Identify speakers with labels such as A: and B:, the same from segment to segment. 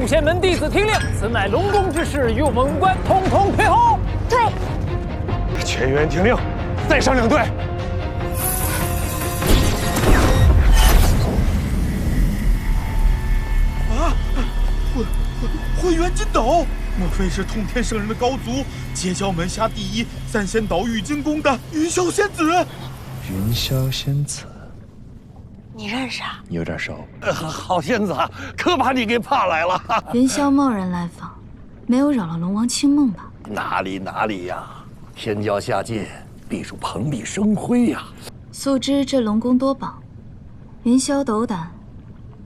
A: 众仙门弟子听令，此乃龙宫之事，与我们无关，统统退后。
B: 退。
C: 全员听令，再上两队。
D: 啊！混元金斗，莫非是通天圣人的高足，截教门下第一三仙岛玉金宫的云霄仙子？
C: 云霄仙子。
B: 你认识啊？
C: 有点熟。好仙子，可把你给盼来了。
E: 云霄贸然来访，没有扰了龙王清梦吧？
C: 哪里呀！天骄下界，必属蓬荜生辉呀。
E: 素知这龙宫多宝，云霄斗胆，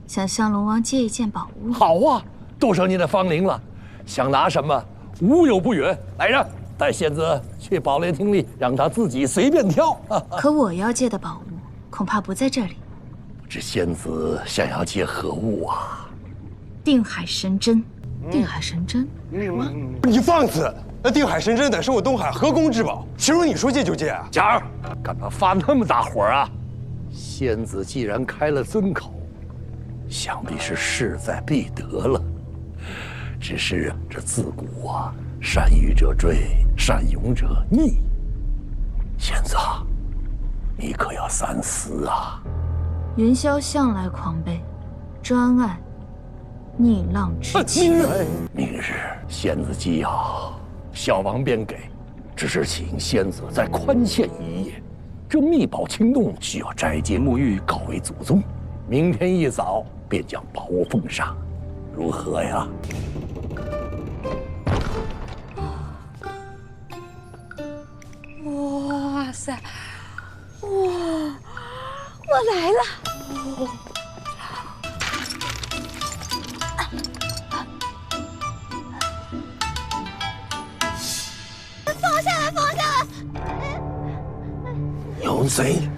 E: 想向龙王借一件宝物。
C: 好啊，都省你的芳龄了，想拿什么，无有不允。来人，带仙子去宝莲厅里，让他自己随便挑。
E: 可我要借的宝物，恐怕不在这里。
C: 这仙子想要借何物啊？
E: 定海神针。定海神针？
C: 什么？
F: 你放肆！那定海神针乃是我东海河宫之宝，岂容你说借就借啊？
C: 佳儿，干嘛发那么大火啊？仙子既然开了尊口，想必是势在必得了。只是这自古啊，善欲者追，善勇者逆。仙子，你可要三思啊！
E: 云霄向来狂悖，专爱逆浪之情。
C: 明日仙子既要，小王便给，只是请仙子再宽限一夜。这秘宝清洞需要斋戒沐浴，告慰祖宗。明天一早便将宝物奉上，如何呀？
B: 哇塞，哇！ 我来了！放下来，放下来！
C: 有贼！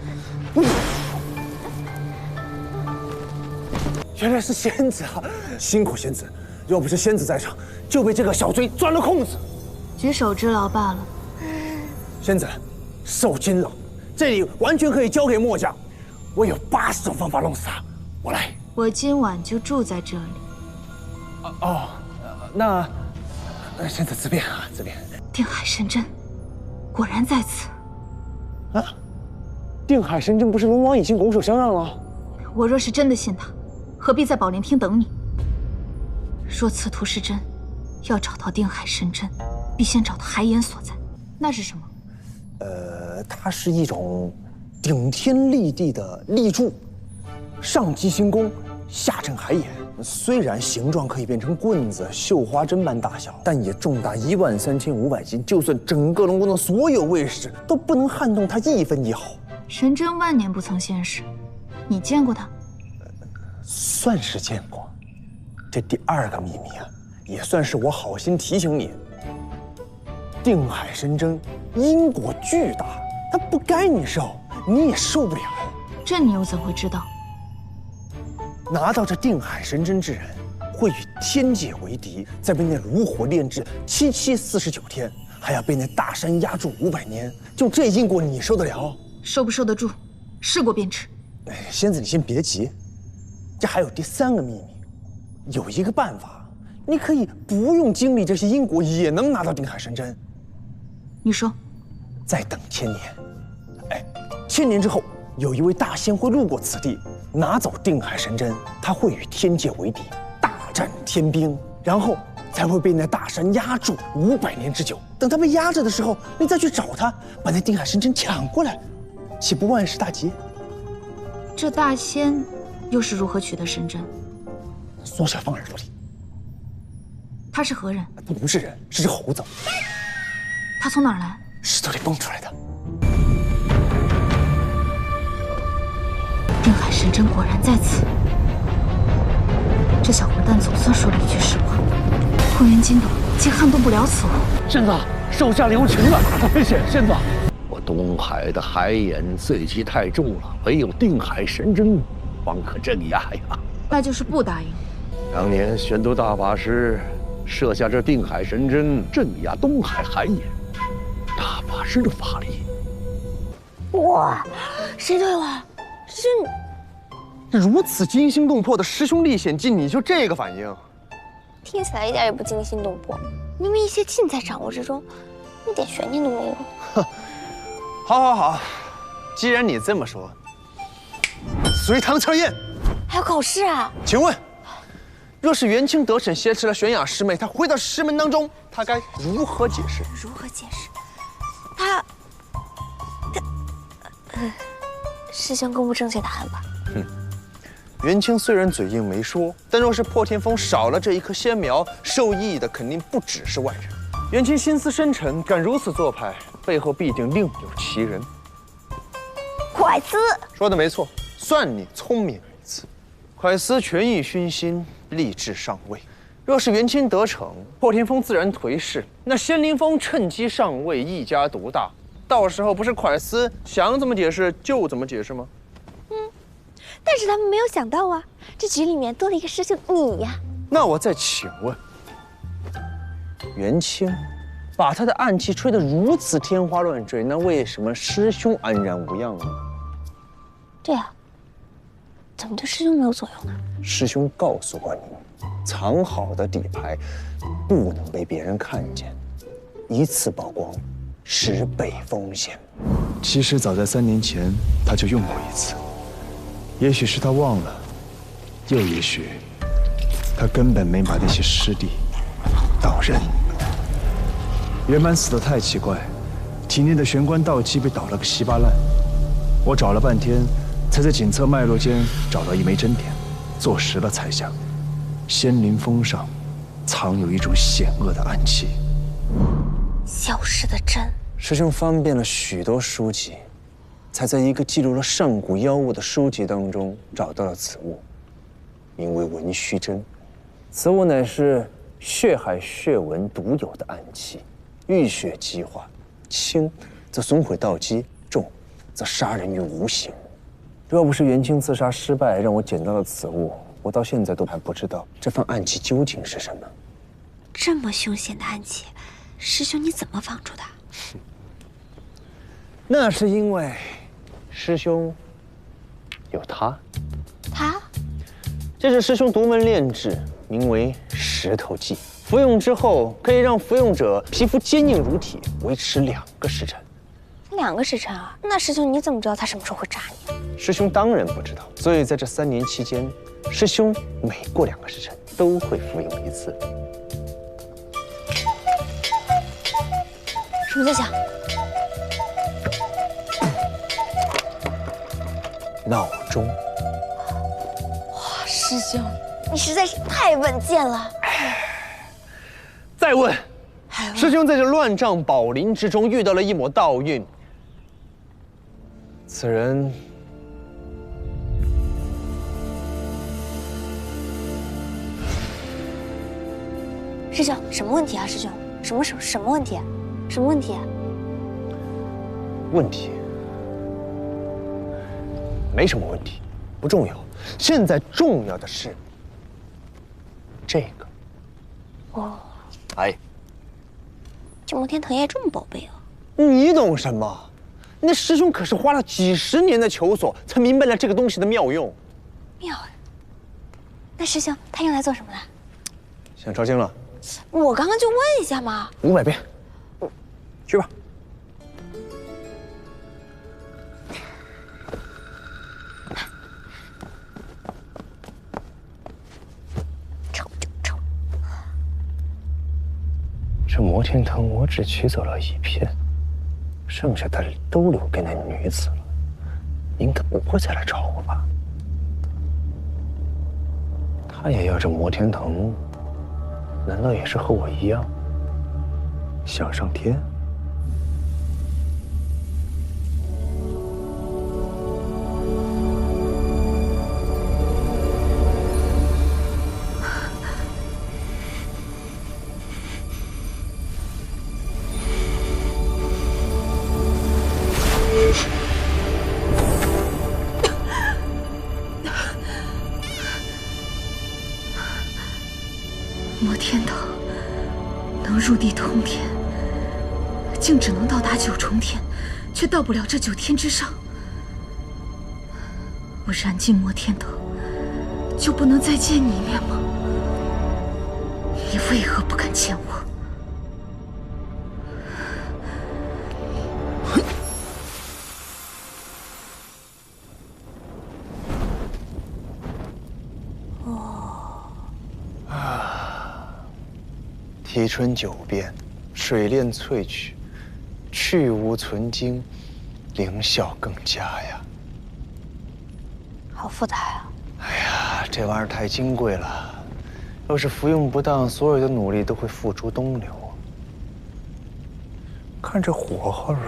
F: 原来是仙子啊！辛苦仙子，要不是仙子在场，就被这个小贼钻了空子。
E: 举手之劳罢了。
F: 仙子，受惊了，这里完全可以交给末将。 我有80种方法弄死他，我来。
E: 我今晚就住在这里。
F: 那仙子自便啊，自便。
E: 定海神针，果然在此。
F: 啊，定海神针不是龙王已经拱手相让了？
E: 我若是真的信他，何必在宝莲厅等你？若此图是真，要找到定海神针，必先找到海眼所在。那是什么？
F: 它是一种。 顶天立地的立柱，上击星宫，下镇海眼。虽然形状可以变成棍子、绣花针般大小，但也重达13500斤。就算整个龙宫的所有卫士都不能撼动它一分一毫。
E: 神针万年不曾现世，你见过它？
F: 算是见过。这第2个秘密啊，也算是我好心提醒你。定海神针因果巨大，它不该你受。 你也受不了，
E: 这你又怎会知道？
F: 拿到这定海神针之人，会与天界为敌，再被那炉火炼制749天，还要被那大山压住500年。就这因果，你受得了？
E: 受不受得住？试过便知。
F: 仙子，你先别急，这还有第3个秘密。有一个办法，你可以不用经历这些因果，也能拿到定海神针。
E: 你说，
F: 再等1000年。 1000年之后，有一位大仙会路过此地，拿走定海神针，他会与天界为敌，大战天兵，然后才会被那大山压住500年之久。等他被压着的时候，你再去找他，把那定海神针抢过来，岂不万事大吉？
E: 这大仙又是如何取得神针？
F: 缩小放耳朵里。
E: 他是何人？
F: 他不是人，是只猴子。
E: 他从哪儿来？
F: 石头里蹦出来的。
E: 定海神针果然在此，这小混蛋总算说了一句实话。混元金斗竟撼动不了此物。
C: 仙子，手下留情了，危险！仙子，我东海的海眼罪气太重了，唯有定海神针方可镇压呀。
E: 那就是不答应。
C: 当年玄都大法师设下这定海神针镇压东海海眼，大法师的法力。
B: 哇，谁对我？是
G: 如此惊心动魄的师兄历险记，你就这个反应？
B: 听起来一点也不惊心动魄。明明一切尽在掌握之中，一点悬念都没有。
F: 好，既然你这么说，随堂测验。
B: 还有考试啊？
F: 请问，若是元清得逞挟持了玄雅师妹，她回到师门当中，她该如何解释？
B: 如何解释？师兄公布正确答案吧。
F: 元清虽然嘴硬没说，但若是破天峰少了这一棵仙苗，受益的肯定不只是外人。元清心思深沉，敢如此做派，背后必定另有其人。
B: 蒯司
F: 说的没错，算你聪明一次。蒯司权欲熏心，立志上位。若是元清得逞，破天峰自然颓势，那仙灵峰趁机上位，一家独大。到时候不是蒯司想怎么解释就怎么解释吗？
B: 但是他们没有想到啊，这局里面多了一个师兄你呀。
F: 那我再请问，元清把他的暗器吹得如此天花乱坠，那为什么师兄安然无恙呢？
B: 对啊，怎么对师兄没有作用呢？
F: 师兄告诉过你，藏好的底牌不能被别人看见，一次曝光10倍风险。
G: 其实早在3年前他就用过一次。也许是他忘了，又也许他根本没把那些师弟当人。元满死得太奇怪，体内的玄关道基被捣了个稀巴烂。我找了半天，才在颈侧脉络间找到一枚针点，坐实了猜想：仙灵峰上藏有一种险恶的暗器。
B: 消失的针。
F: 师兄翻遍了许多书籍，才在一个记录了上古妖物的书籍当中找到了此物，名为文虚针。此物乃是血海血纹独有的暗器，遇血即化，轻则损毁道基，重则杀人于无形。若不是元清自杀失败，让我捡到了此物，我到现在都还不知道这份暗器究竟是什么。
B: 这么凶险的暗器，师兄你怎么防住的？
F: 那是因为师兄有他。
B: 他？
F: 这是师兄独门炼制，名为石头剂。服用之后可以让服用者皮肤坚硬如铁，维持2个时辰。
B: 2个时辰啊？那师兄你怎么知道他什么时候会扎你？
F: 师兄当然不知道，所以在这3年期间，师兄每过2个时辰都会服用一次。
B: 什么在响？
F: 闹钟。
B: 哇，师兄，你实在是太稳健了。
F: 再问，师兄在这乱葬宝林之中遇到了一抹道韵，此人
B: 师兄，什么问题啊？师兄，什么问题？什么问题？
F: 问题没什么问题，不重要。现在重要的是这个。
B: 哦，
F: 哎，
B: 这摩天藤叶这么宝贝啊？
F: 你懂什么？那师兄可是花了几10年的求索，才明白了这个东西的妙用。
B: 妙啊！那师兄他用来做什么的？
F: 想抄经了？
B: 我刚刚就问一下嘛。
F: 500遍，去吧。
B: 抄就抄。
F: 这摩天藤我只取走了1片，剩下的都留给那女子了，应该不会再来找我吧？她也要这摩天藤，难道也是和我一样想上天？
E: 摩天藤能入地通天，竟只能到达9重天，却到不了这9天之上。我燃尽摩天藤，就不能再见你一面吗？你为何不敢见我？
F: 提春九变，水炼萃取，去无存精，灵效更佳呀。
B: 好复杂呀！
F: 哎呀，这玩意儿太金贵了，要是服用不当，所有的努力都会付诸东流。看这火候啊，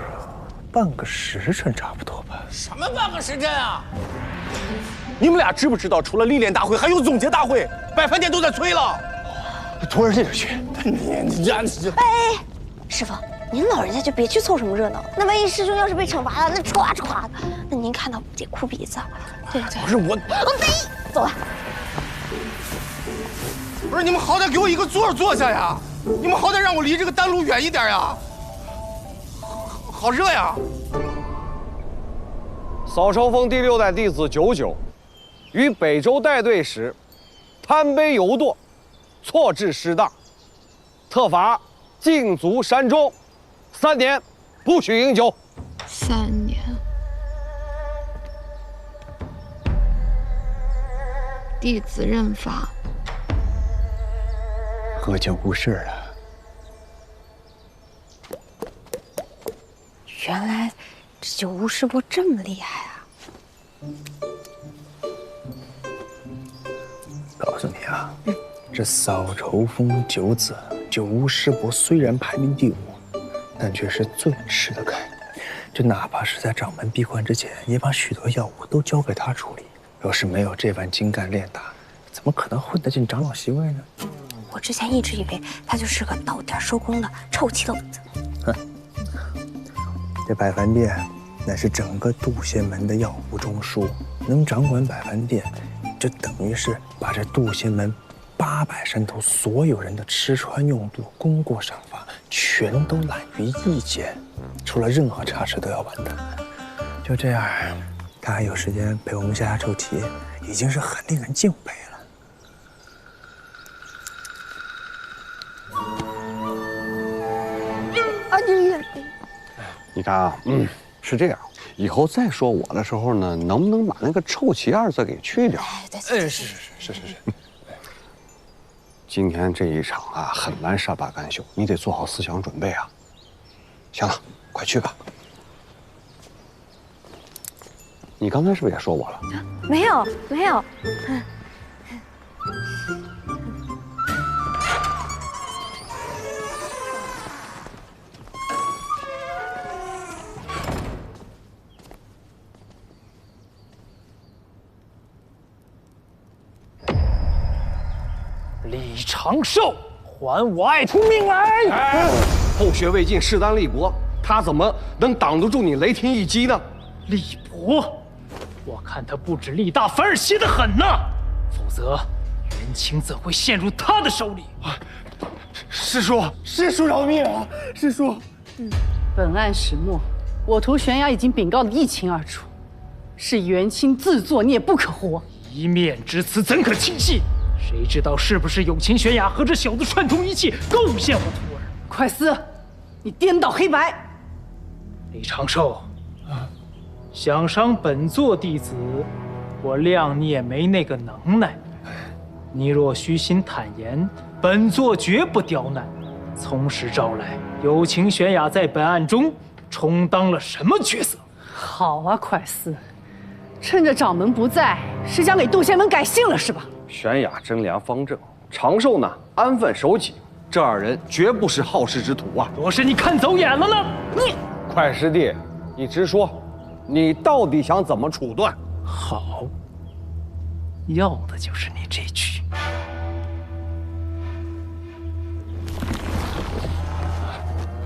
F: 半个时辰差不多吧。
A: 什么半个时辰啊？
H: 你们俩知不知道，除了历练大会，还有总结大会，百饭店都在催了。
F: 徒儿这就去。
H: 你这，
B: 哎，师傅，您老人家就别去凑什么热闹。那万一师兄要是被惩罚了，那歘歘的，那您看到得哭鼻子。对对，
H: 不是我，
B: 走吧。
H: 不是你们好歹给我一个座坐下呀！你们好歹让我离这个丹炉远一点呀！好热呀！
I: 扫朝峰第6代弟子99，于北周带队时贪杯游堕，错置失当，特罚禁足山中3年，不许饮酒。
E: 3年。弟子认罚。
F: 喝酒误事了。
B: 原来这九巫师伯这么厉害啊！
F: 告诉你啊，这扫愁峰九子九巫师伯虽然排名第5，但却是最吃得开。这哪怕是在掌门闭关之前，也把许多药物都交给他处理。要是没有这番精干练达，怎么可能混得进长老席位呢？
B: 我之前一直以为他就是个到点收工的臭棋篓子。
F: 哼，这百凡殿乃是整个渡仙门的药物中枢，能掌管百凡殿，就等于是把这渡仙门800山头所有人的吃穿用度、功过赏罚，全都揽于一肩，出了任何差池都要完蛋。就这样，他还有时间陪我们下下臭棋，已经是很令人敬佩了。
I: 你看啊，是这样，以后再说我的时候呢，能不能把那个臭棋2字给去掉？
F: 是。
I: 今天这一场啊，很难善罢甘休，你得做好思想准备啊。行了，快去吧。你刚才是不是也说我了？
B: 没有，没有。
A: 李长寿，还我爱徒命来！
I: 后学未尽，势单力薄，他怎么能挡得住你雷霆一击呢？
A: 力薄，我看他不止力大，反而邪得很呢。否则，元清怎会陷入他的手里？
H: 师叔饶命啊！师叔，
J: 本案始末，我徒玄雅已经禀告得一清二楚，是元清自作孽不可活。
A: 一面之词怎可轻信？谁知道是不是有情玄雅和这小子串通一气，构陷我徒儿？
J: 快司，你颠倒黑白！
A: 李长寿，想伤本座弟子，我谅你也没那个能耐。你若虚心坦言，本座绝不刁难。从实招来，有情玄雅在本案中充当了什么角色？
J: 好啊，快司，趁着掌门不在，是想给渡仙门改姓了是吧？
I: 玄雅真良方正，长寿呢安分守己，这2人绝不是好事之徒啊！
A: 若是你看走眼了呢？你
I: 快师弟，你直说，你到底想怎么处断？
A: 好，要的就是你这句。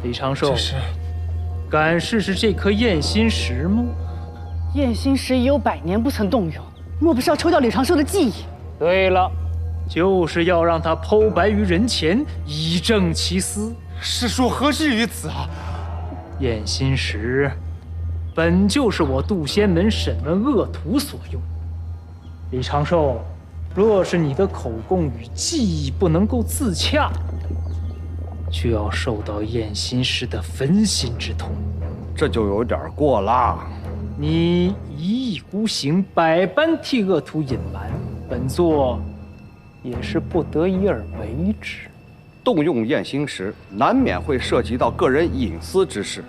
A: 李长寿，敢试试这颗验心石吗？
J: 验心石已有100年不曾动用，莫不是要抽掉李长寿的记忆？
A: 对了，就是要让他剖白于人前，以正其私。
H: 师叔何至于此啊？
A: 验心石本就是我渡仙门审问恶徒所用。李长寿，若是你的口供与记忆不能够自洽，就要受到验心师的焚心之痛。
I: 这就有点过了。
A: 你一意孤行，百般替恶徒隐瞒，本座也是不得已而为之。
I: 动用验心石，难免会涉及到个人隐私之事。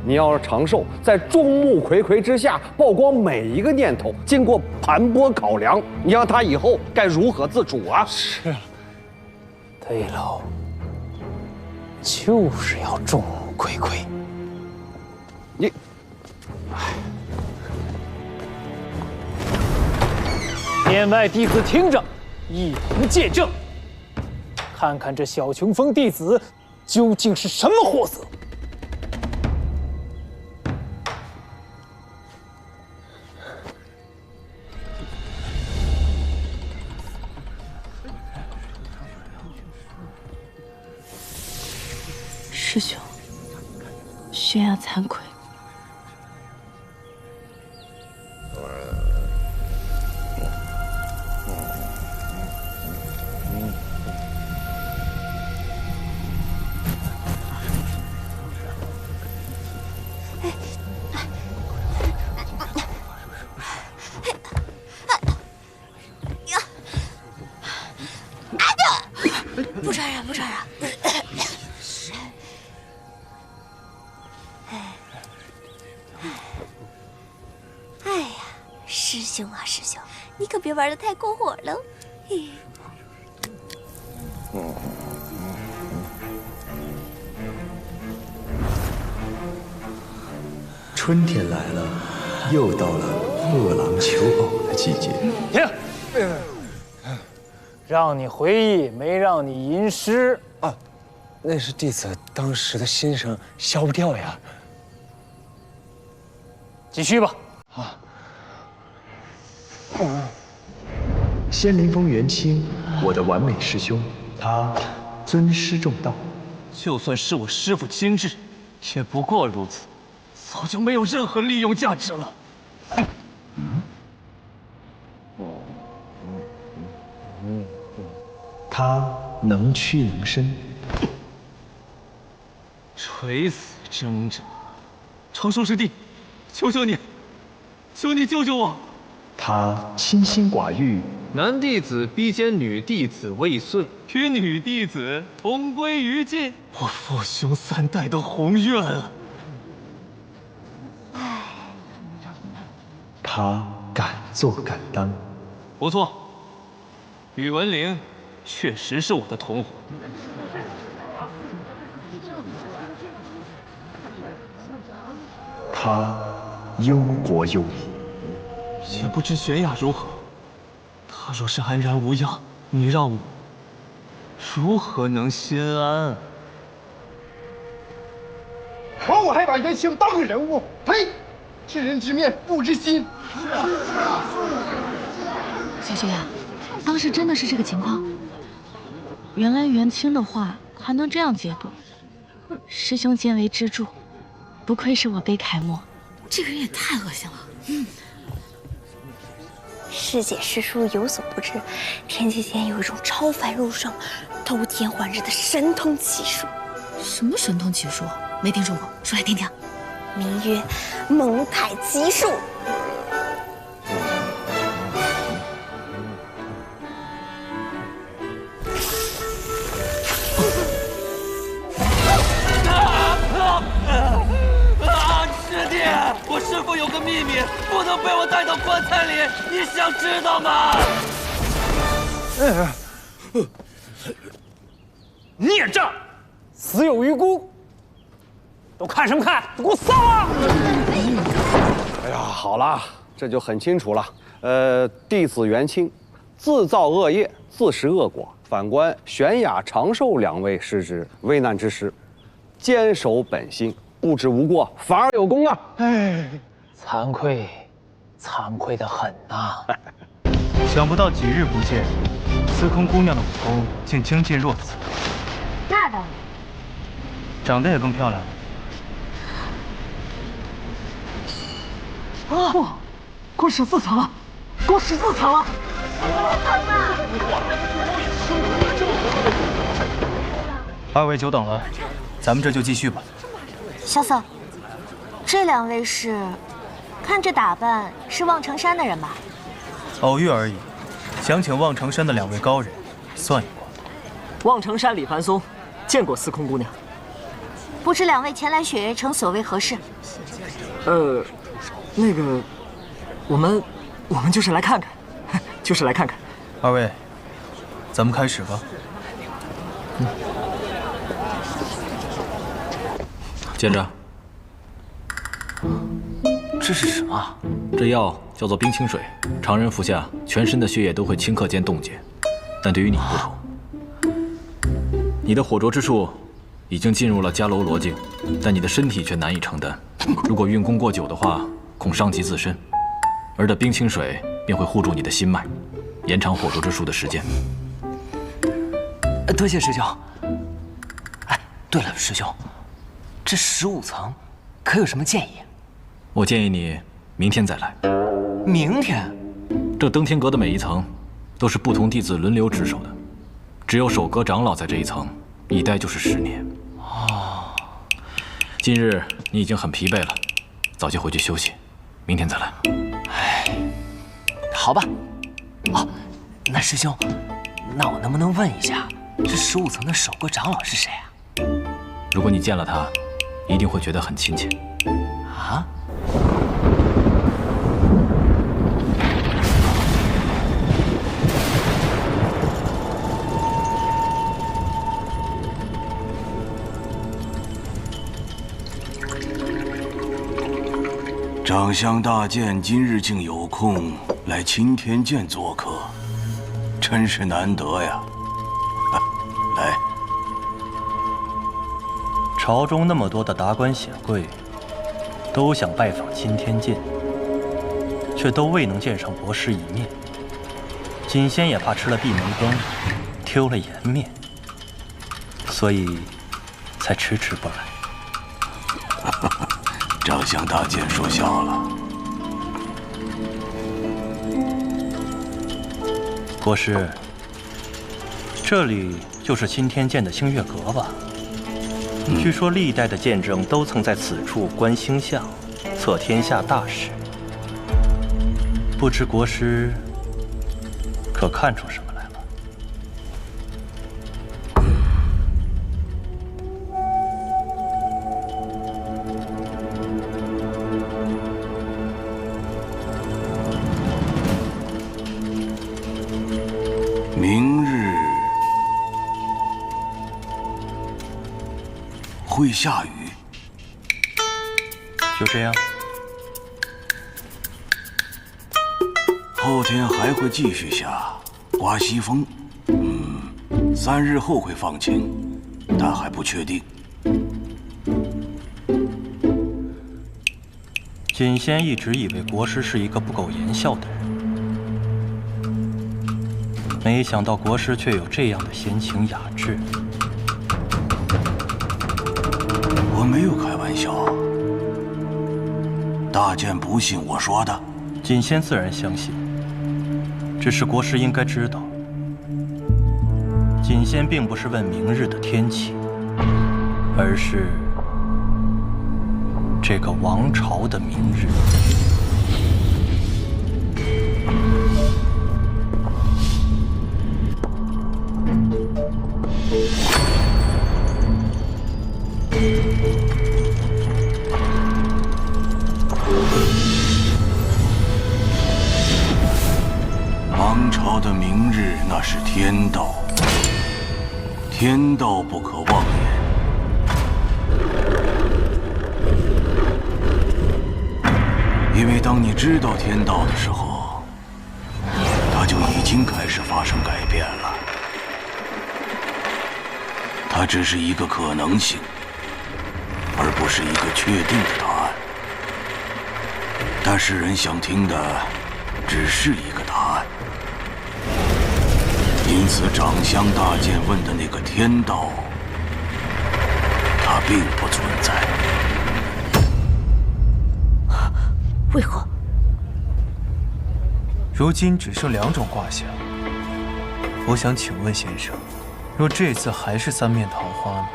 I: 你要是长寿，在众目睽睽之下曝光每一个念头，经过盘剥考量，你让他以后该如何自处啊？
F: 是，对喽，就是要众目睽睽。
I: 你，
A: 殿外弟子听着，一同见证，看看这小琼峰弟子究竟是什么货色。
K: 师兄，宣雅惭愧。
B: 不传染，不传染。哎呀，师兄啊，师兄，你可别玩得太过火了。
G: 春天来了，又到了饿狼求偶的季节。
A: 停！让你回忆，没让你吟诗
F: 啊，那是弟子当时的心声，消不掉呀。
A: 继续吧。
G: 啊。仙灵峰元清，我的完美师兄，他尊师重道。
L: 就算是我师父今日，也不过如此，早就没有任何利用价值了。
G: 他能屈能伸，
L: 垂死挣扎。长寿师弟，求求你，求你救救我！
G: 他清心寡欲，
L: 男弟子逼奸女弟子未遂，与女弟子同归于尽，我父兄3代的宏愿啊！
G: 他敢做敢当，
L: 不错，宇文灵确实是我的同伙。
G: 他忧国忧民，
L: 也不知玄雅如何。他若是安然无恙，你让我如何能心安？
H: 枉我还把元清当个人物，呸！知人知面不知心。
K: 小雪呀，当时真的是这个情况？原来元清的话还能这样解读。师兄见为支柱，不愧是我辈楷模。
E: 这个人也太恶心了。
B: 师姐师叔有所不知，天机间有一种超凡入圣、偷天换日的神通奇术。
E: 什么神通奇术？没听说过，说来听听。
B: 名曰蒙太奇术。
L: 师弟，我师父有个秘密，不能被我带到棺材里，你想知道吗？
A: 孽障，死有余辜！都看什么看？都给我散了！
I: 哎呀，好了，这就很清楚了。弟子元清，自造恶业，自食恶果。反观玄雅、长寿2位师侄，危难之时，坚守本心，不止无过，反而有功啊！
A: 哎，惭愧，惭愧的很呐。
L: 想不到几日不见，司空姑娘的武功竟精进若此。
K: 那倒
L: 长得也更漂亮了。
K: 哇，过14层了，过14层了！
M: 二位久等了，咱们这就继续吧。
K: 萧瑟，这两位是，看这打扮是望城山的人吧？
M: 偶遇而已，想请望城山的2位高人算一卦。
N: 望城山李凡松，见过司空姑娘。
K: 不知2位前来雪月城所为何事？
N: 那个，我们就是来看看，就是来看看。
M: 二位，咱们开始吧。
O: 见着，这是什么？这药叫做冰清水，常人服下，全身的血液都会顷刻间冻结，但对于你不同，你的火灼之术已经进入了迦楼罗境，但你的身体却难以承担。如果运功过久的话，恐伤及自身，而这冰清水便会护住你的心脉，延长火灼之术的时间。
N: 多谢师兄。哎，对了，师兄。这15层，可有什么建议？
O: 我建议你明天再来。
N: 明天？
O: 这登天阁的每一层，都是不同弟子轮流值守的，只有守阁长老在这一层，一待就是10年。
N: 哦。
O: 今日你已经很疲惫了，早些回去休息，明天再来。
N: 哎，好吧。哦，那师兄，那我能不能问一下，这15层的守阁长老是谁啊？
O: 如果你见了他，一定会觉得很亲切。
N: 啊？
P: 长相大剑今日竟有空来青天剑做客，真是难得呀！来。
M: 朝中那么多的达官显贵，都想拜访青天剑，却都未能见上国师一面。锦仙也怕吃了闭门羹，丢了颜面，所以才迟迟不来。
P: 长相大剑说笑了。
M: 国师，这里就是青天剑的星月阁吧？据说历代的剑圣都曾在此处观星象，测天下大事。不知国师可看出什么来了？
P: 明日会下雨。
M: 就这样。
P: 后天还会继续下，刮西风。3日后会放晴，但还不确定。
M: 锦仙一直以为国师是一个不苟言笑的人，没想到国师却有这样的闲情雅致。
P: 我没有开玩笑，大剑不信我说的。
M: 锦仙自然相信，只是国师应该知道，锦仙并不是问明日的天气，而是这个王朝的明日。
P: 王朝的明日，那是天道，天道不可妄言。因为当你知道天道的时候，它就已经开始发生改变了。它只是一个可能性，而不是一个确定的答案。但世人想听的只是一个答案。因此，长相大剑问的那个天道，它并不存在。
K: 为何？
G: 如今只剩2种卦象。我想请问先生，若这次还是3面桃花呢？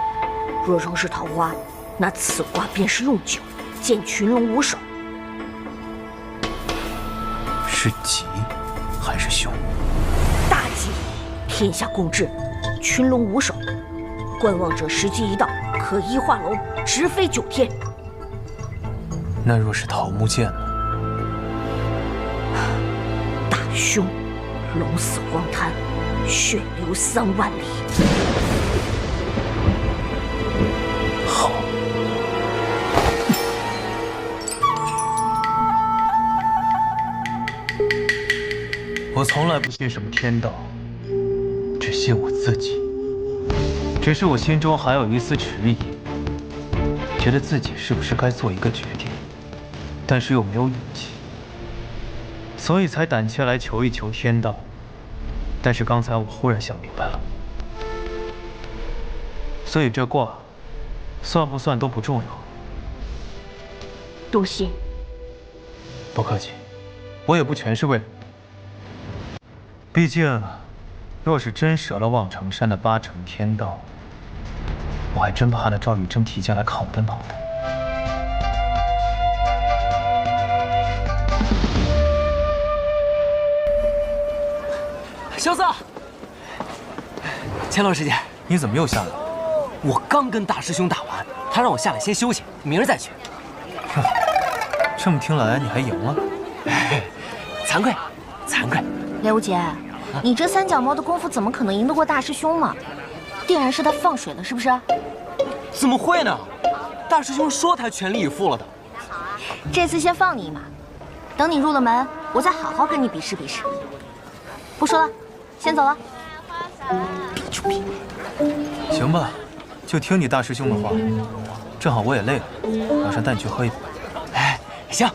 K: 若仍是桃花，那此卦便是用九，见群龙无首。
G: 是吉还是凶？
K: 大吉，天下共治，群龙无首。观望者时机一到，可一化龙，直飞9天。
G: 那若是桃木剑呢？
K: 大凶，龙死荒滩，血流3万里。
G: 好。我从来不信什么天道，只信我自己。只是我心中还有一丝迟疑，觉得自己是不是该做一个决定，但是又没有勇气，所以才胆怯来求一求天道。但是刚才我忽然想明白了，所以这卦算不算都不重要。
K: 多谢。
G: 不客气，我也不全是为了你。毕竟，若是真折了望城山的8成天道，我还真怕那赵玉珍提家来看我奔跑呢。
N: 萧瑟，乾隆师姐，
G: 你怎么又下来了？
N: 我刚跟大师兄打完，他让我下来先休息，明儿再去。
G: 这么听来，你还赢了？
N: 惭愧，惭愧。
E: 雷无节，你这3脚猫的功夫怎么可能赢得过大师兄嘛？定然是他放水了，是不是？
N: 怎么会呢？大师兄说他全力以赴了的。
E: 这次先放你一马，等你入了门，我再好好跟你比试比试。不说了，先走了。
N: 比就比。
G: 行吧，就听你大师兄的话。正好我也累了，马上带你去喝一杯。
N: 哎，行。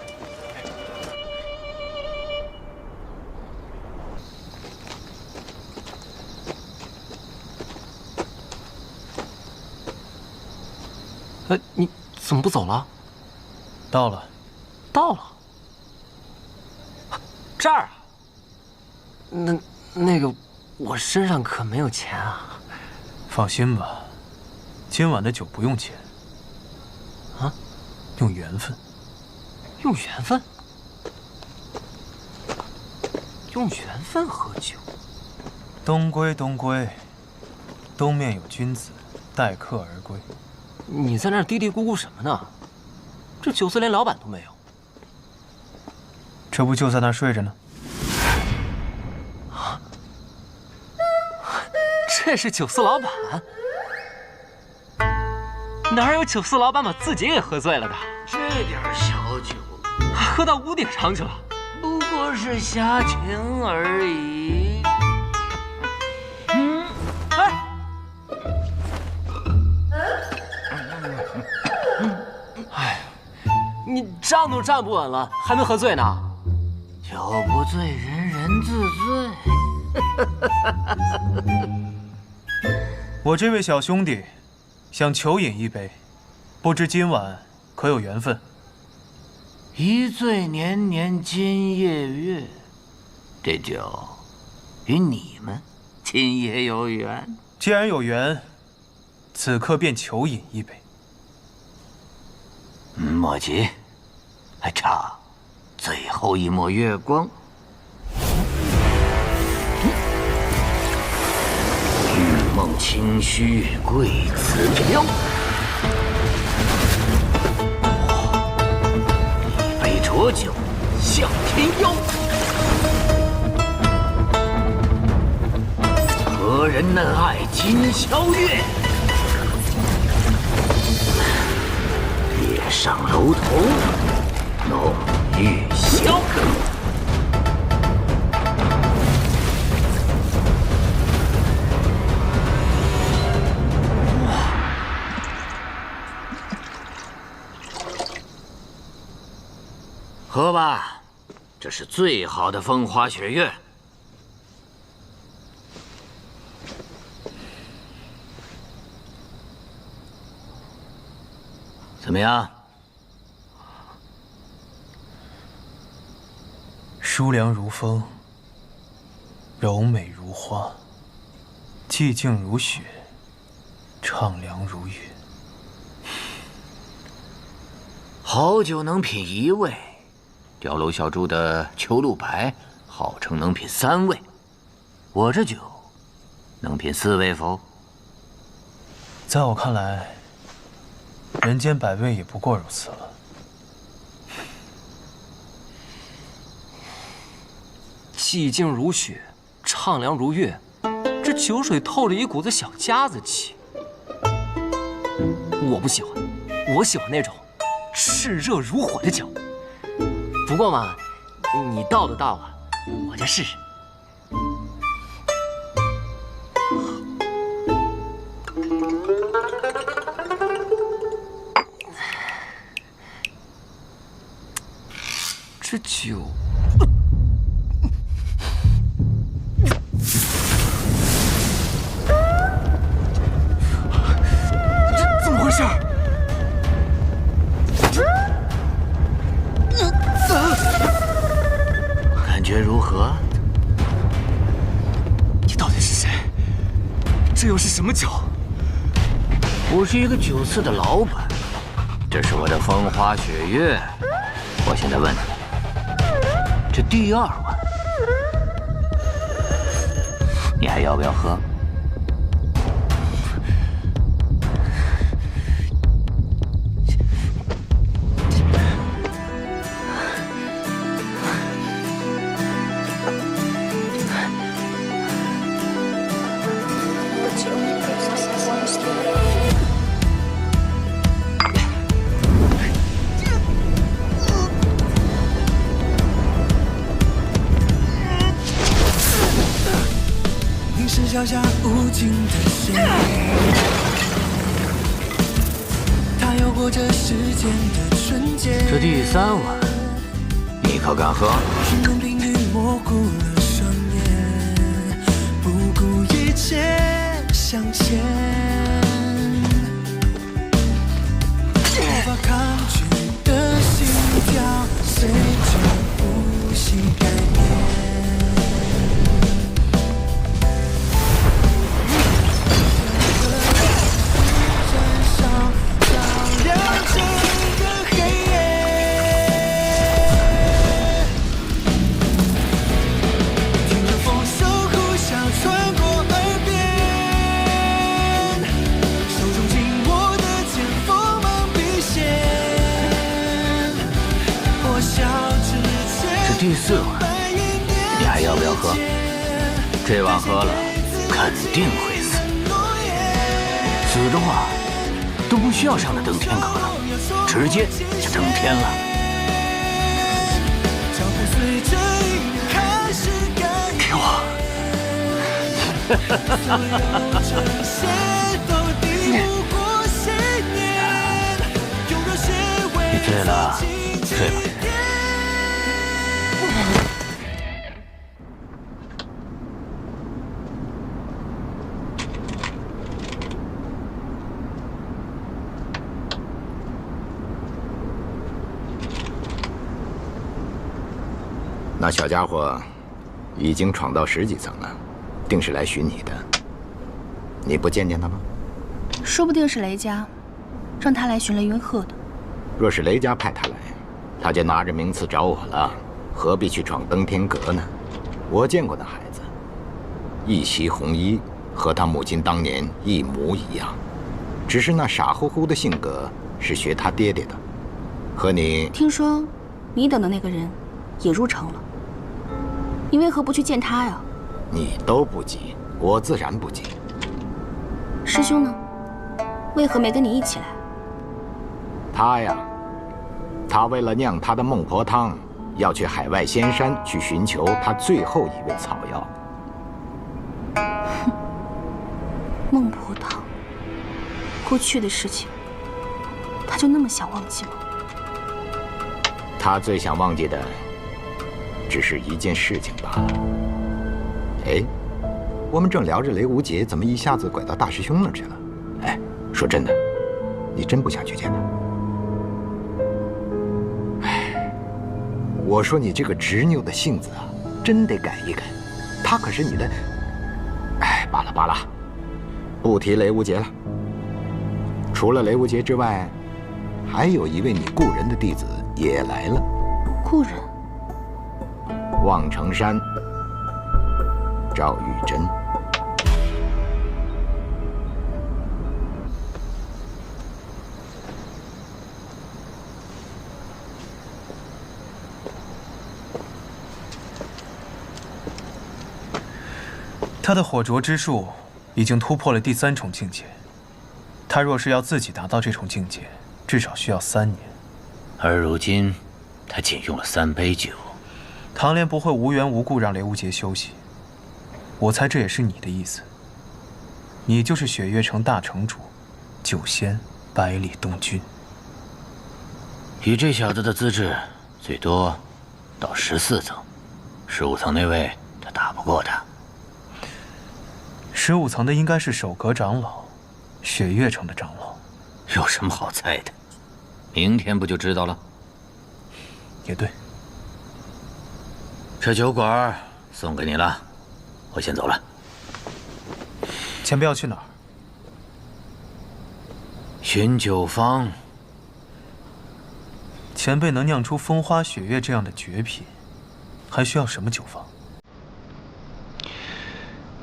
N: 你怎么不走了？
G: 到了。
N: 到了。这儿啊？那个，我身上可没有钱啊。
G: 放心吧，今晚的酒不用钱。
N: 啊？
G: 用缘分。
N: 用缘分？用缘分喝酒？
G: 东归东归，东面有君子，待客而归。
N: 你在那儿嘀嘀咕咕什么呢？这酒肆连老板都没有。
G: 这不就在那儿睡着呢？
N: 啊！这是酒肆老板？哪有酒肆老板把自己给喝醉了的？
P: 这点小酒，
N: 还喝到屋顶上去了。
P: 不过是瞎情而已。
N: 哎。哎，你站都站不稳了，还没喝醉呢。
P: 酒不醉人人自醉。
G: 我这位小兄弟想求饮一杯，不知今晚可有缘分？
P: 一醉年年今夜月，这酒与你们今夜有缘。
G: 既然有缘，此刻便求饮一杯。
P: 莫急，还差最后一抹月光。玉梦清虚贵此飘，一杯浊酒向天邀。何人能爱今宵月？夜上楼头弄玉箫。喝吧，这是最好的风花雪月。怎么样？
Q: 舒凉如风，柔美如花，寂静如雪，畅凉如月。
N: 好酒能品1味，碉楼小筑的秋露白号称能品3味，我这酒能品4味否？
Q: 在我看来，人间百味也不过如此了。
N: 寂静如雪，畅凉如月，这酒水透着一股子小家子气。我不喜欢，我喜欢那种炽热如火的酒。不过嘛，你倒的倒啊，我就试试。这酒，这怎么回事？感觉如何？
Q: 你到底是谁？这又是什么酒？
N: 我是一个酒肆的老板，这是我的风花雪月。我现在问你，这第2碗，你还要不要喝？
R: 脚下无尽的水，它游过这世间的纯洁。
N: 这第3碗，你可敢喝？
R: 寻梦冰雨模糊了双眼，不顾一切向前，无法抗拒的心跳，随着呼吸改变。
N: 第4碗，你还要不要喝？这碗喝了，肯定会死。死的话，都不需要上那登天阁了，直接就登天了。给我！你醉了，睡吧。
S: 那小家伙已经闯到10几层了，定是来寻你的。你不见见他吗？
T: 说不定是雷家让他来寻雷云鹤的。
S: 若是雷家派他来，他就拿着名次找我了，何必去闯登天阁呢？我见过那孩子，一袭红衣，和他母亲当年一模一样，只是那傻乎乎的性格是学他爹爹的。和你
T: 听说你等的那个人也入城了，你为何不去见他呀？
S: 你都不急，我自然不急。
T: 师兄呢？为何没跟你一起来？
S: 他呀，他为了酿他的孟婆汤，要去海外仙山去寻求他最后一味草药。
T: 哼，孟婆汤，过去的事情，他就那么想忘记吗？
S: 他最想忘记的，只是一件事情罢了。哎，我们正聊着雷无节，怎么一下子拐到大师兄那儿去了？哎，说真的，你真不想去见他？哎，我说你这个执拗的性子啊，真得改一改。他可是你的……哎，罢了罢了，不提雷无节了。除了雷无节之外，还有一位你故人的弟子也来了。
T: 故人？
S: 望城山，赵玉珍。
Q: 他的火灼之术已经突破了第3重境界。他若是要自己达到这重境界，至少需要3年。
N: 而如今，他仅用了3杯酒。
Q: 唐莲不会无缘无故让雷无节休息。我猜这也是你的意思。你就是雪月城大城主，酒仙百里东君。
N: 以这小子的资质，最多到14层，15层那位他打不过他。
Q: 15层的应该是守阁长老，雪月城的长老。
N: 有什么好猜的？明天不就知道了？
Q: 也对。
N: 这酒馆送给你了，我先走了。
Q: 前辈要去哪儿？
N: 寻酒坊。
Q: 前辈能酿出风花雪月这样的绝品，还需要什么酒坊？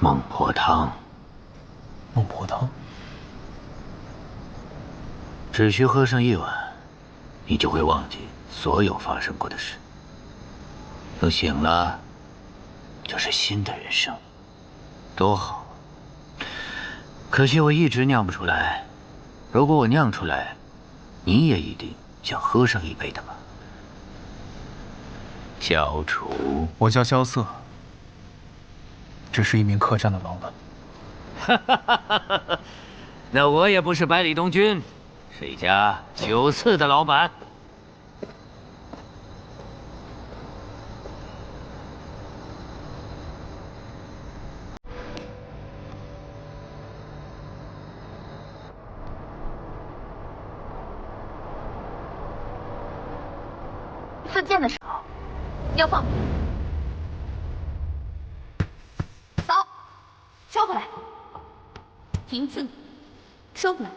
N: 孟婆汤，
Q: 孟婆汤，
N: 只需喝上1碗，你就会忘记所有发生过的事。等醒了，就是新的人生，多好！可惜我一直酿不出来。如果我酿出来，你也一定想喝上一杯的吧？萧楚，
Q: 我叫萧瑟。 只是一名客栈的老板。
N: 那我也不是百里东君，是一家酒肆的老板。
E: 射箭的时候要放。 收回来，停止，收回来。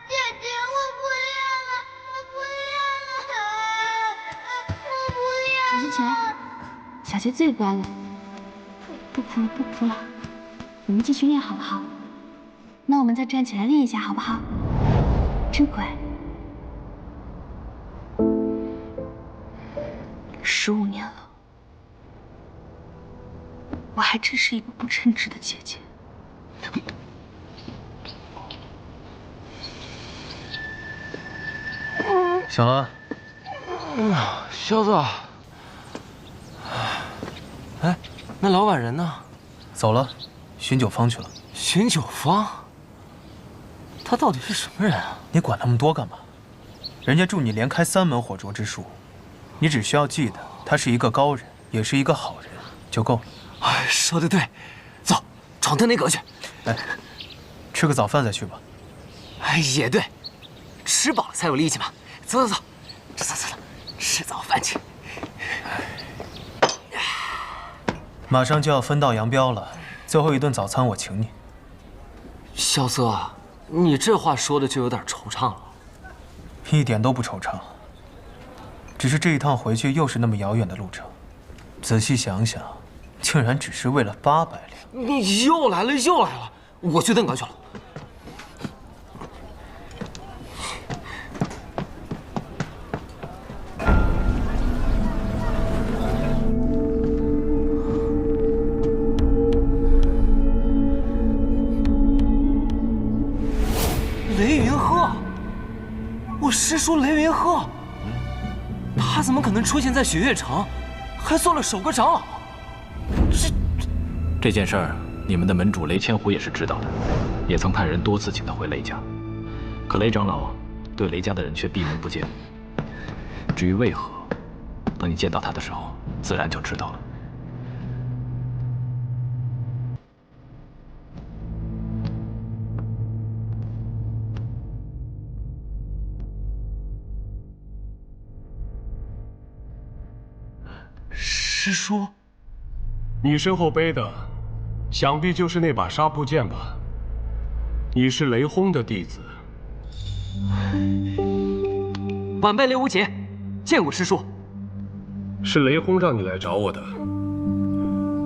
R: 姐姐，我不要了，我不要了，
T: 小七起来，小七最乖了，不哭了，不哭了，我们继续练好不好？那我们再站起来练一下好不好？真乖。15年了。 我还真是一个不称职的姐姐。
Q: 醒了。
L: 萧子，哎，那老板人呢？
Q: 走了，寻酒坊去了。
L: 寻酒坊？他到底是什么人啊？
Q: 你管那么多干嘛？人家助你连开3门火灼之术，你只需要记得他是一个高人，也是一个好人就够了。
L: 哎，说得对，走，闯登那阁去。
Q: 哎，吃个早饭再去吧。
L: 哎，也对，吃饱了才有力气嘛。走走走，走，吃早饭去。
Q: 马上就要分道扬镳了，最后一顿早餐我请你。
L: 萧瑟，你这话说的就有点惆怅了。
Q: 一点都不惆怅，只是这一趟回去又是那么遥远的路程，仔细想想。 竟然只是为了800两！
L: 你又来了，我去邓阁去了。雷云鹤，我师叔雷云鹤，他怎么可能出现在雪月城，还做了守阁长老？
O: 这件事儿，你们的门主雷千虎也是知道的，也曾派人多次请他回雷家，可雷长老对雷家的人却闭门不见。至于为何，等你见到他的时候，自然就知道了。
U: 师叔，你身后背的，想必就是那把杀扑剑吧？你是雷轰的弟子。
L: 晚辈雷无节，见过师叔。
U: 是雷轰让你来找我的，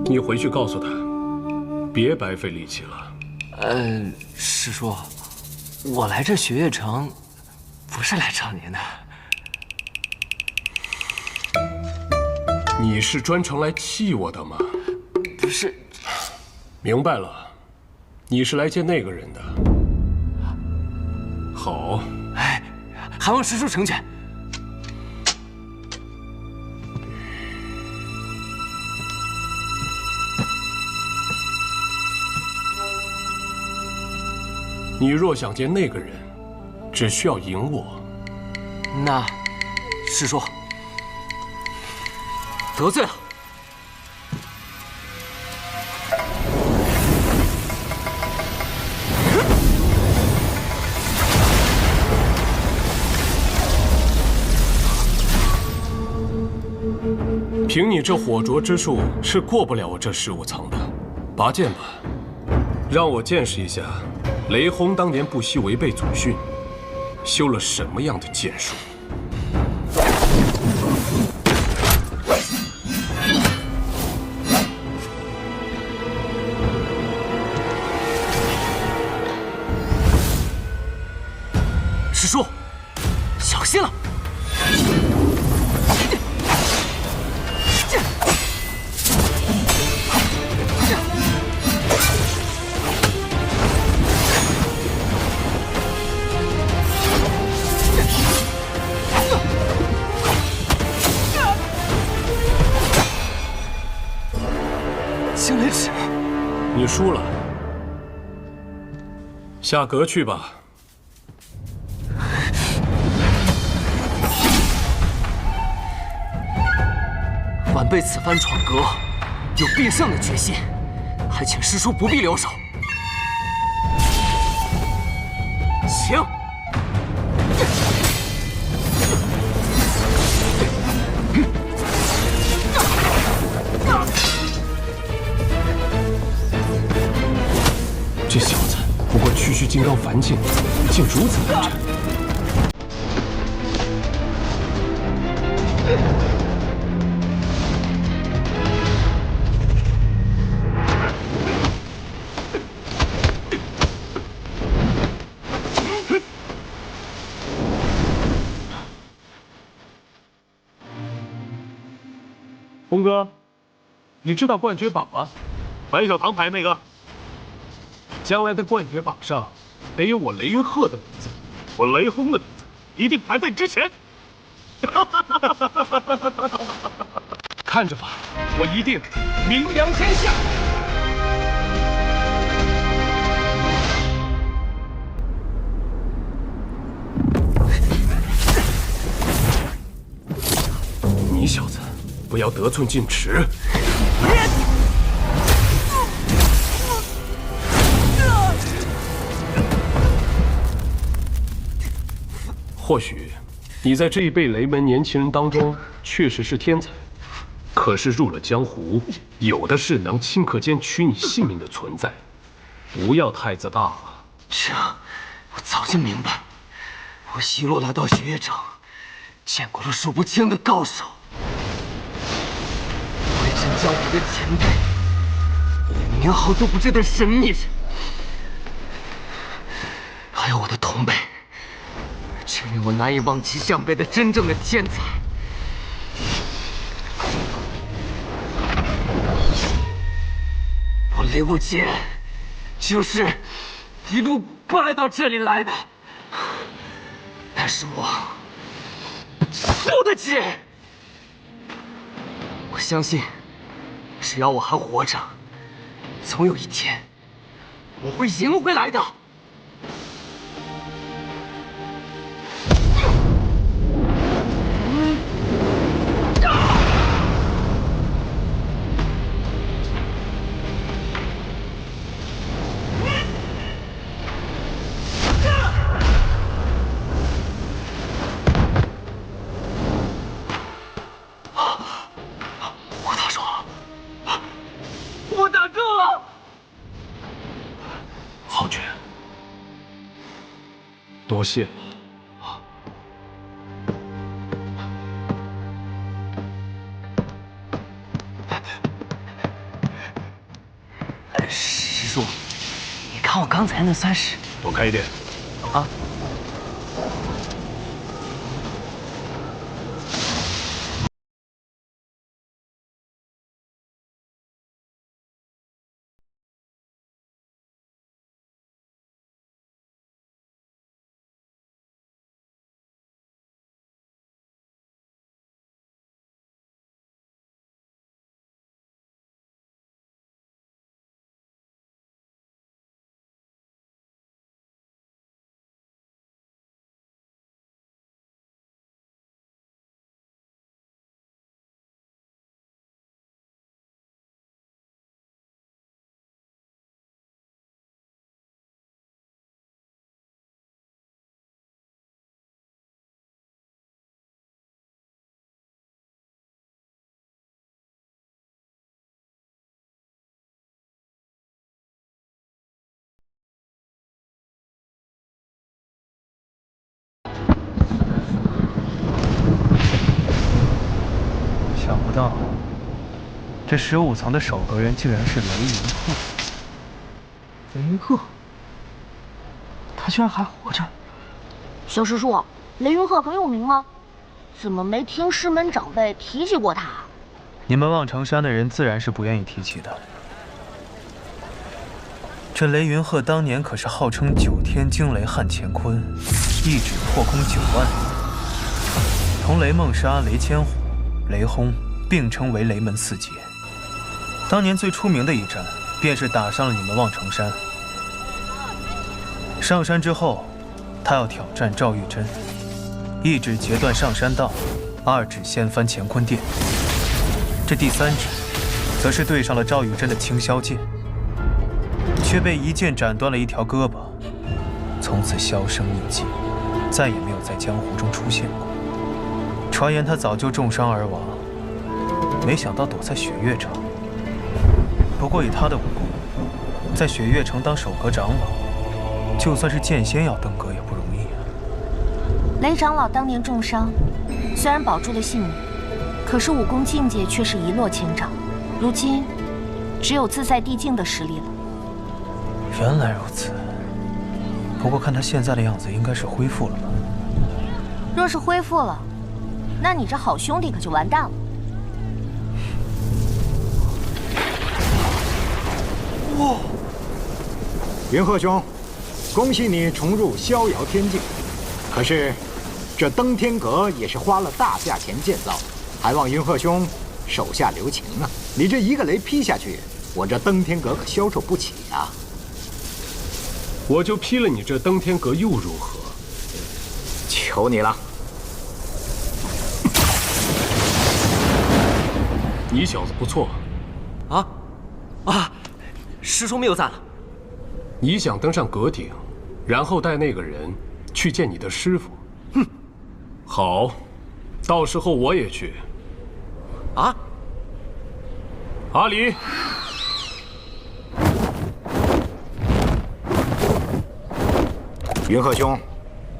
U: 你回去告诉他，别白费力气了。
L: 师叔，我来这雪月城，不是来找您的。
U: 你是专程来气我的吗？
L: 不是。
U: 明白了，你是来见那个人的。好。
L: 哎，还望师叔成全。
U: 你若想见那个人，只需要赢我。
L: 那，师叔得罪了。
U: 凭你这火灼之术，是过不了我这15层的。拔剑吧，让我见识一下。雷轰当年不惜违背祖训，修了什么样的剑术？
L: 师叔，小心了！青雷尺，
U: 你输了，下阁去吧。
L: 晚辈此番闯阁，有必胜的决心，还请师叔不必留手。请。
U: 这小子不过区区金刚凡境，竟如此难缠。轰哥，你知道冠绝榜吗？白小堂牌那个。将来的冠绝榜上得有我雷云鹤的名字，我雷轰的名字一定排在之前。看着吧，我一定名扬天下。你小子不要得寸进尺。或许你在这一辈雷门年轻人当中确实是天才，可是入了江湖，有的是能顷刻间取你性命的存在，不要太自大了。
L: 这我早就明白，我一路来到雪月城，见过了数不清的高手，威震江湖的前辈，连名号都不知的神秘人，还有我的同辈。这令我难以望其项背的真正的天才，我雷无节就是一路败到这里来的，但是我输得起。我相信，只要我还活着，总有一天我会赢回来的。我大手
U: 多谢。
L: 师叔，你看我刚才那算是……
U: 躲开一点。
L: 啊。
Q: 想不到，这15层的守河人竟然是雷云鹤。
L: 雷云鹤，他居然还活着！
K: 小师叔，雷云鹤很有名吗？怎么没听师门长辈提起过他？
Q: 你们望城山的人自然是不愿意提起的。这雷云鹤当年可是号称9天惊雷撼乾坤，一指破空9万里，同雷梦莎、雷千虎、雷轰并称为雷门4杰。当年最出名的一战，便是打上了你们望城山。上山之后，他要挑战赵玉珍，一指截断上山道，2指掀翻乾坤殿。这第3指，则是对上了赵玉珍的青霄剑，却被一剑斩断了一条胳膊，从此销声匿迹，再也没有在江湖中出现过。传言他早就重伤而亡，没想到躲在雪月城。不过以他的武功，在雪月城当守阁长老，就算是剑仙要登阁也不容易啊。
K: 雷长老当年重伤，虽然保住了性命，可是武功境界却是一落千丈，如今只有自在地境的实力了。
Q: 原来如此，不过看他现在的样子，应该是恢复了吧？
K: 若是恢复了，那你这好兄弟可就完蛋了。
S: 哇！云鹤兄，恭喜你重入逍遥天境。可是，这登天阁也是花了大价钱建造，还望云鹤兄手下留情啊！你这一个雷劈下去，我这登天阁可消受不起啊！
U: 我就劈了你这登天阁又如何？
S: 求你了！
U: 你小子不错。
L: 师叔谬赞了。
U: 你想登上阁顶，然后带那个人去见你的师傅？
L: 哼，
U: 好，到时候我也去。
L: 啊，
U: 阿离，
S: 云鹤兄，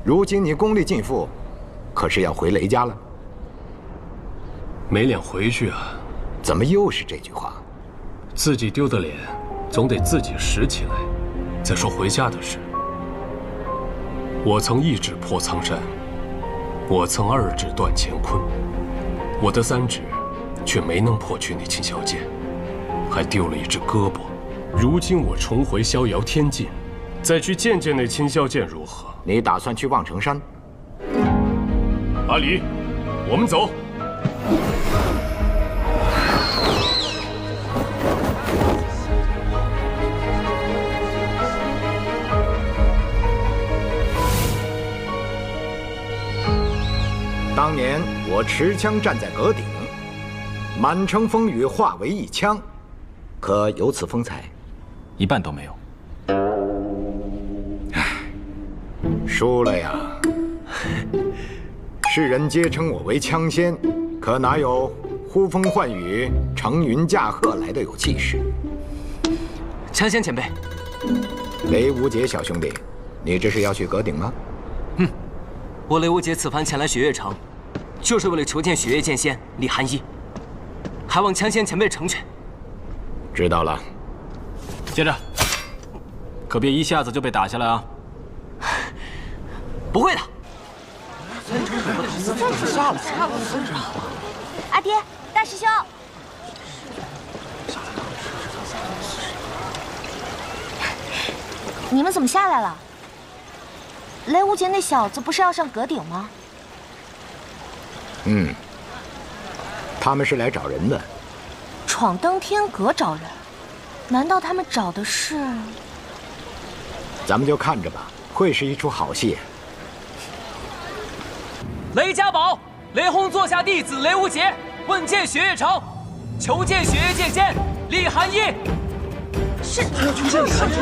S: 如今你功力尽复，可是要回雷家了？
U: 没脸回去啊！
S: 怎么又是这句话？
U: 自己丢的脸，总得自己拾起来。再说回家的事，我曾1指破苍山，我曾2指断乾坤，我的3指却没能破去那青霄剑，还丢了一只胳膊。如今我重回逍遥天境，再去见见那青霄剑如何？
S: 你打算去望城山？
U: 阿离，我们走。
S: 当年我持枪站在阁顶，满城风雨化为一枪，可有此风采？
O: 一半都没有。
S: 唉，输了呀！世人皆称我为枪仙，可哪有呼风唤雨、乘云驾鹤来的有气势？
L: 枪仙前辈，
S: 雷无节小兄弟，你这是要去阁顶吗？
L: 我雷无节此番前来雪月城，就是为了求见雪月剑仙李寒一，还望羌仙前辈成全。
S: 知道了。
O: 接着，可别一下子就被打下来啊！
L: 不会的。
B: 阿爹，大师兄，你们怎么下来了？雷无节那小子不是要上阁顶吗？
S: 他们是来找人的。
B: 闯登天阁找人？难道他们找的是？
S: 咱们就看着吧，会是一出好戏。
L: 雷家宝，雷轰座下弟子雷无节问见雪月城，求见雪月剑仙李寒一。
B: 是
L: 要求见李寒一。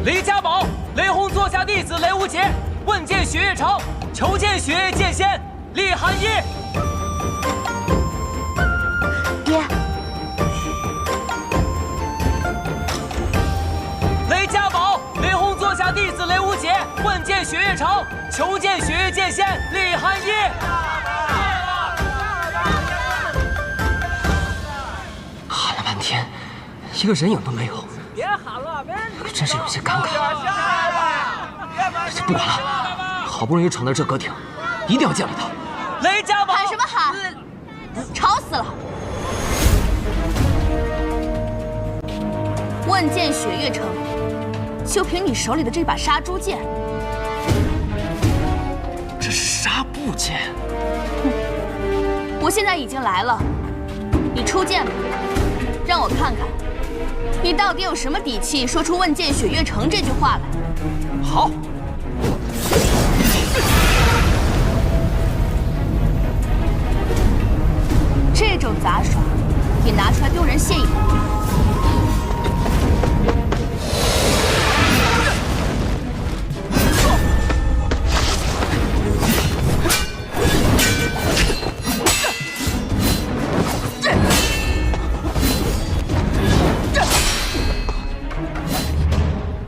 L: 雷家宝，雷轰座下弟子雷无节问见雪月城，求见雪月剑仙李寒一。
B: 爹。
L: 雷家宝，雷轰座下弟子雷无节问见雪月城，求见雪月剑仙李寒一。喊了半天，一个人影都没有，
R: 别喊了，没人理。
L: 真是有些尴尬。不管了，好不容易闯到这阁顶，一定要见了他。雷家宝，
B: 喊什么喊？吵死了！问剑雪月城，就凭你手里的这把杀猪剑，
L: 这是纱布剑。
B: 我现在已经来了，你出剑吧，让我看看，你到底有什么底气说出“问剑雪月城”这句话来？
L: 好。
B: 这种杂耍，也拿出来丢人现眼。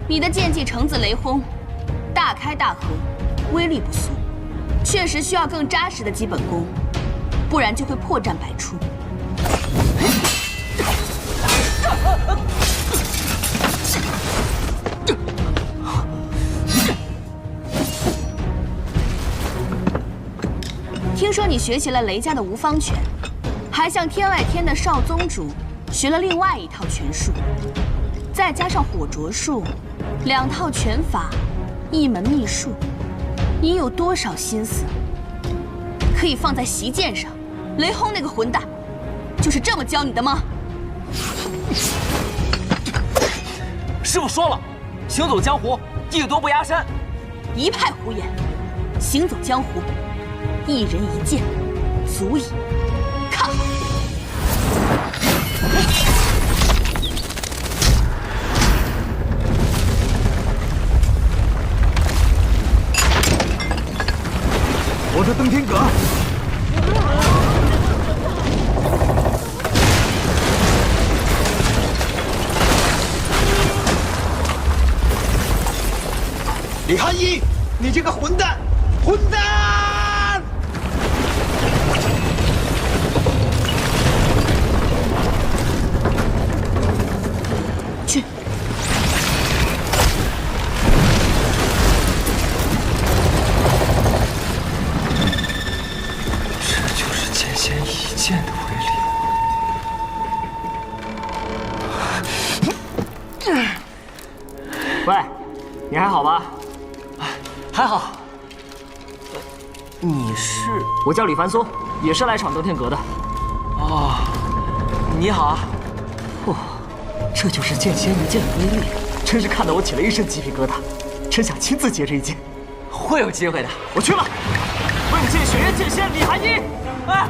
B: 你的剑技橙子雷轰，大开大合，威力不俗，确实需要更扎实的基本功，不然就会破绽百出。听说你学习了雷家的无方拳，还向天外天的少宗主学了另外一套拳术，再加上火灼术，2套拳法，1门秘术，你有多少心思可以放在习剑上？雷轰那个混蛋，就是这么教你的吗？
L: 师傅说了，行走江湖，艺多不压身。
B: 一派胡言！行走江湖，一人一剑，足矣。看好！
F: 我的登天阁。李寒一，你这个混蛋！混蛋！
B: 去。
L: 这就是剑仙一剑的威力。喂，你还好吧？还好。你是？我叫李凡松，也是来闯登天阁的。哦，你好啊。哇，这就是剑仙一剑的威力，真是看得我起了一身鸡皮疙瘩，真想亲自接这一剑。会有机会的，我去了。问剑雪月剑仙李寒一，哎，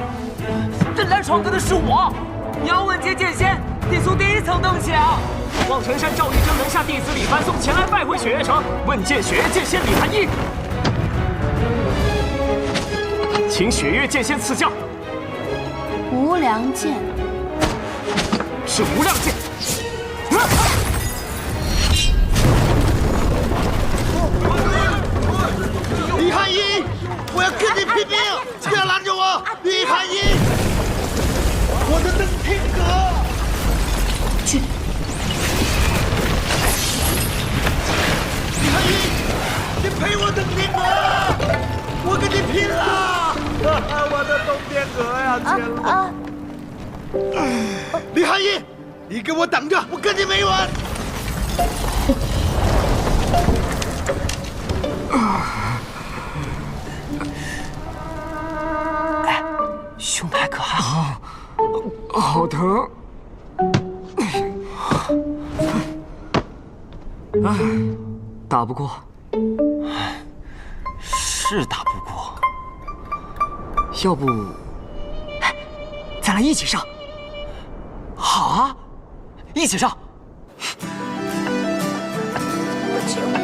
L: 这来闯阁的是我，你要问剑剑仙，得从第1层登起啊。望尘山赵玉珍门下弟子李凡松前来拜会雪月城，问剑雪月剑仙李寒一，请雪月剑仙赐教。
B: 无量剑
L: 是无量剑。
H: 要钱了。李寒衣，你给我等着，我跟你没完！
L: 哎，胸牌可还好？好疼！哎，打不过，是打不过。要不，哎，咱俩一起上。好啊，一起上。
B: 我